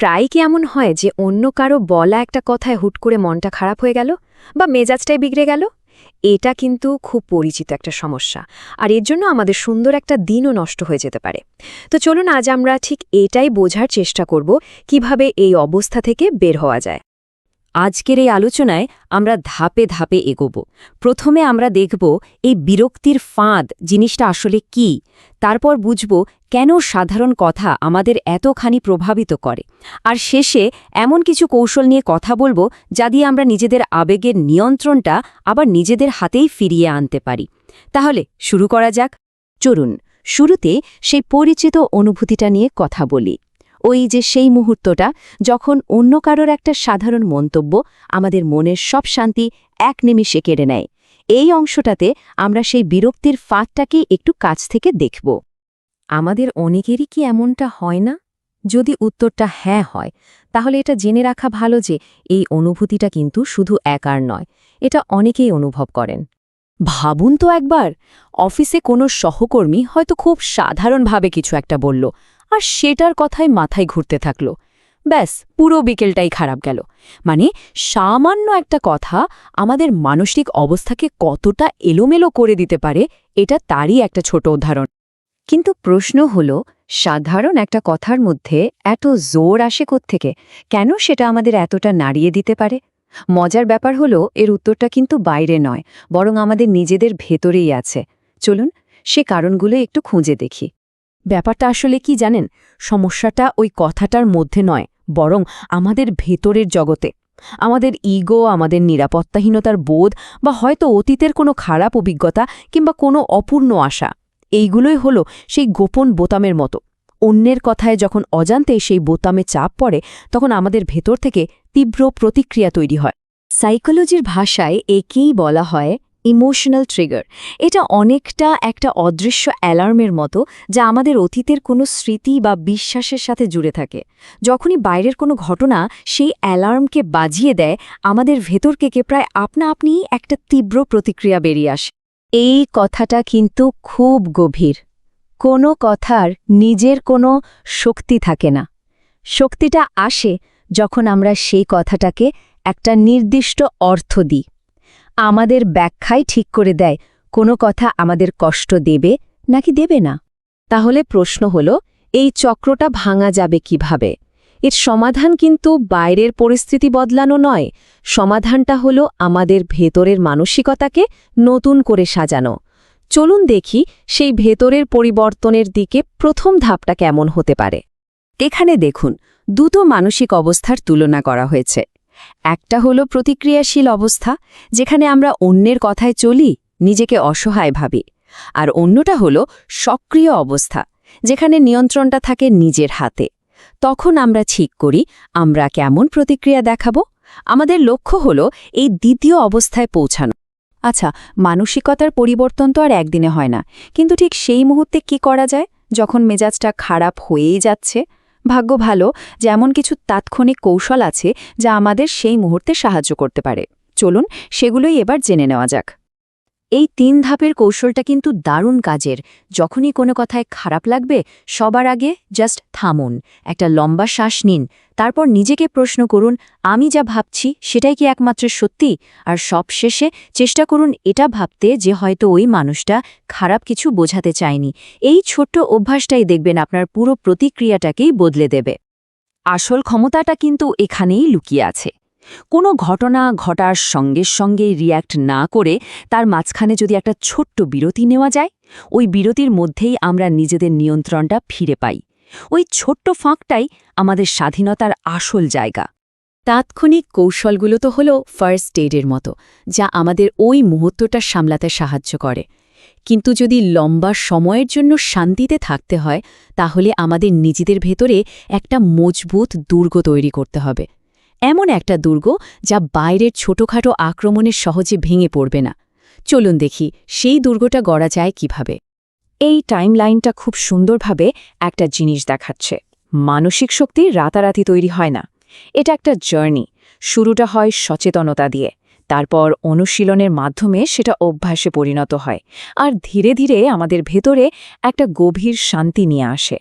প্রায় কি এমন হয় যে অন্য কারো বলা একটা কথায় হুট করে মনটা খারাপ হয়ে গেল বা মেজাজটাই বিগড়ে গেল? এটা কিন্তু খুব পরিচিত একটা সমস্যা, আর এর জন্য আমাদের সুন্দর একটা দিনও নষ্ট হয়ে যেতে পারে। তো চলুন আজ আমরা ঠিক এটাই বোঝার চেষ্টা করব কিভাবে এই অবস্থা থেকে বের হওয়া যায়। আজকের এই আলোচনায় আমরা ধাপে ধাপে এগোব। প্রথমে আমরা দেখব এই বিরক্তির ফাঁদ জিনিসটা আসলে কি, তারপর বুঝব কেন সাধারণ কথা আমাদের এতখানি প্রভাবিত করে, আর শেষে এমন কিছু কৌশল নিয়ে কথা বলবো যা দিয়ে আমরা নিজেদের আবেগের নিয়ন্ত্রণটা আবার নিজেদের হাতেই ফিরিয়ে আনতে পারি। তাহলে শুরু করা যাক। চলুন শুরুতে সেই পরিচিত অনুভূতিটা নিয়ে কথা বলি। ওই যে সেই মুহূর্তটা যখন অন্য কারোর একটা সাধারণ মন্তব্য আমাদের মনের সব শান্তি এক নিমিষে কেড়ে নেয়। এই অংশটাতে আমরা সেই বিরক্তির ফাঁদটাকে একটু কাছ থেকে দেখব। আমাদের অনেকেরই কি এমনটা হয় না? যদি উত্তরটা হ্যাঁ হয়, তাহলে এটা জেনে রাখা ভালো যে এই অনুভূতিটা কিন্তু শুধু একার নয়, এটা অনেকেই অনুভব করেন। ভাবুন তো একবার, অফিসে কোনো সহকর্মী হয়তো খুব সাধারণভাবে কিছু একটা বলল, আর সেটার কথাই মাথায় ঘুরতে থাকল। ব্যাস, পুরো বিকেলটাই খারাপ গেল। মানে সামান্য একটা কথা আমাদের মানসিক অবস্থাকে কতটা এলোমেলো করে দিতে পারে, এটা তারই একটা ছোট উদাহরণ। কিন্তু প্রশ্ন হল, সাধারণ একটা কথার মধ্যে এত জোর আসে কোত্থেকে? কেন সেটা আমাদের এতটা নাড়িয়ে দিতে পারে? মজার ব্যাপার হলো, এর উত্তরটা কিন্তু বাইরে নয়, বরং আমাদের নিজেদের ভেতরেই আছে। চলুন সে কারণগুলো একটু খুঁজে দেখি। ব্যাপারটা আসলে কি জানেন? সমস্যাটা ওই কথাটার মধ্যে নয়, বরং আমাদের ভেতরের জগতে। আমাদের ইগো, আমাদের নিরাপত্তাহীনতার বোধ, বা হয়তো অতীতের কোনো খারাপ অভিজ্ঞতা কিংবা কোনো অপূর্ণ আশা, এইগুলোই হলো সেই গোপন বোতামের মতো। অন্যের কথায় যখন অজান্তে সেই বোতামে চাপ পড়ে, তখন আমাদের ভেতর থেকে তীব্র প্রতিক্রিয়া তৈরি হয়। সাইকোলজির ভাষায় একেই বলা হয় ইমোশনাল ট্রিগার। এটা অনেকটা একটা অদৃশ্য অ্যালার্মের মতো, যা আমাদের অতীতের কোনো স্মৃতি বা বিশ্বাসের সাথে জুড়ে থাকে। যখনই বাইরের কোনো ঘটনা সেই অ্যালার্মকে বাজিয়ে দেয়, আমাদের ভেতর থেকে প্রায় আপনা আপনিই একটা তীব্র প্রতিক্রিয়া বেরিয়ে আসে। এই কথাটা কিন্তু খুব গভীর। কোনো কথার নিজের কোনো শক্তি থাকে না। শক্তিটা আসে যখন আমরা সেই কথাটাকে একটা নির্দিষ্ট অর্থ দিই। আমাদের ব্যাখ্যাই ঠিক করে দেয় কোনো কথা আমাদের কষ্ট দেবে নাকি দেবে না। তাহলে প্রশ্ন হল, এই চক্রটা ভাঙা যাবে কিভাবে? এর সমাধান কিন্তু বাইরের পরিস্থিতি বদলানো নয়, সমাধানটা হলো আমাদের ভেতরের মানসিকতাকে নতুন করে সাজানো। চলুন দেখি সেই ভেতরের পরিবর্তনের দিকে প্রথম ধাপটা কেমন হতে পারে। এখানে দেখুন, দুটো মানসিক অবস্থার তুলনা করা হয়েছে। একটা হলো প্রতিক্রিয়াশীল অবস্থা, যেখানে আমরা অন্যের কথায় চলি, নিজেকে অসহায় ভাবি। আর অন্যটা হলো সক্রিয় অবস্থা, যেখানে নিয়ন্ত্রণটা থাকে নিজের হাতে। তখন আমরা ঠিক করি আমরা কেমন প্রতিক্রিয়া দেখাবো। আমাদের লক্ষ্য হলো এই দ্বিতীয় অবস্থায় পৌঁছানো। আচ্ছা, মানসিকতার পরিবর্তন তো আর একদিনে হয় না, কিন্তু ঠিক সেই মুহূর্তে কি করা যায় যখন মেজাজটা খারাপ হয়েই যাচ্ছে? ভাগ্য ভালো যে এমন কিছু তাৎক্ষণিক কৌশল আছে যা আমাদের সেই মুহূর্তে সাহায্য করতে পারে। চলুন সেগুলোই এবার জেনে নেওয়া যাক। এই 3 ধাপের কৌশলটা কিন্তু দারুণ কাজের। যখনই কোনো কথায় খারাপ লাগবে, সবার আগে জাস্ট থামুন, একটা লম্বা শ্বাস নিন, তারপর নিজেকে প্রশ্ন করুন, আমি যা ভাবছি সেটাই কি একমাত্র সত্যি? আর সবশেষে চেষ্টা করুন এটা ভাবতে যে হয়তো ওই মানুষটা খারাপ কিছু বোঝাতে চায়নি। এই ছোট্ট অভ্যাসটাই দেখবেন আপনার পুরো প্রতিক্রিয়াটাকেই বদলে দেবে। আসল ক্ষমতাটা কিন্তু এখানেই লুকিয়ে আছে। কোনো ঘটনা ঘটার সঙ্গে সঙ্গে রিয়্যাক্ট না করে তার মাঝখানে যদি একটা ছোট্ট বিরতি নেওয়া যায়, ওই বিরতির মধ্যেই আমরা নিজেদের নিয়ন্ত্রণটা ফিরে পাই। ওই ছোট্ট ফাঁকটাই আমাদের স্বাধীনতার আসল জায়গা। তাৎক্ষণিক কৌশলগুলো তো হলো ফার্স্ট এইডের মতো, যা আমাদের ওই মুহূর্তটা সামলাতে সাহায্য করে। কিন্তু যদি লম্বা সময়ের জন্য শান্তিতে থাকতে হয়, তাহলে আমাদের নিজেদের ভেতরে একটা মজবুত দুর্গ তৈরি করতে হবে। এমন একটা দুর্গ যা বাইরের ছোটখাটো আক্রমণে সহজে ভেঙে পড়বে না। চলুন দেখি সেই দুর্গটা গড়া যায় কিভাবে। এই টাইমলাইনটা খুব সুন্দরভাবে একটা জিনিস দেখাচ্ছে। মানসিক শক্তি রাতারাতি তৈরি হয় না, এটা একটা জার্নি। শুরুটা হয় সচেতনতা দিয়ে, তারপর অনুশীলনের মাধ্যমে সেটা অভ্যাসে পরিণত হয়, আর ধীরে ধীরে আমাদের ভেতরে একটা গভীর শান্তি নিয়ে আসে।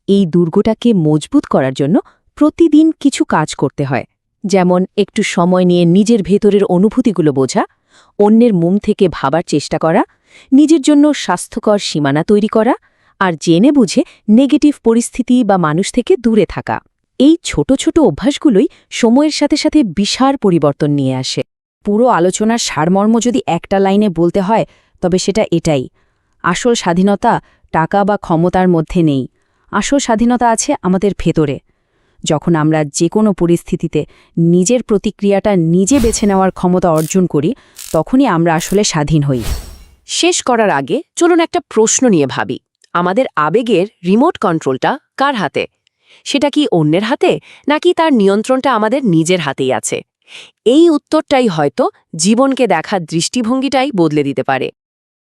এই দুর্গটাকে মজবুত করার জন্য প্রতিদিন কিছু কাজ করতে হয়, যেমন একটু সময় নিয়ে নিজের ভেতরের অনুভূতিগুলো বোঝা, অন্যের মুম থেকে ভাবার চেষ্টা করা, নিজের জন্য স্বাস্থ্যকর সীমানা তৈরি করা আর জেনে বুঝে নেগেটিভ পরিস্থিতি বা মানুষ থেকে দূরে থাকা। এই ছোট ছোট অভ্যাসগুলোই সময়ের সাথে সাথে বিশাল পরিবর্তন নিয়ে আসে। পুরো আলোচনার সারমর্ম যদি একটা লাইনে বলতে হয় তবে সেটা এটাই: আসল স্বাধীনতা টাকা বা ক্ষমতার মধ্যে নেই, আসল স্বাধীনতা আছে আমাদের ভেতরে। যখন আমরা যে কোনো পরিস্থিতিতে নিজের প্রতিক্রিয়াটা নিজে বেছে নেওয়ার ক্ষমতা অর্জন করি, তখনই আমরা আসলে স্বাধীন হই। শেষ করার আগে চলুন একটা প্রশ্ন নিয়ে ভাবি। আমাদের আবেগের রিমোট কন্ট্রোলটা কার হাতে? সেটা কি অন্যের হাতে, নাকি তার নিয়ন্ত্রণটা আমাদের নিজের হাতেই আছে? এই উত্তরটাই হয়তো জীবনকে দেখার দৃষ্টিভঙ্গিটাই বদলে দিতে পারে।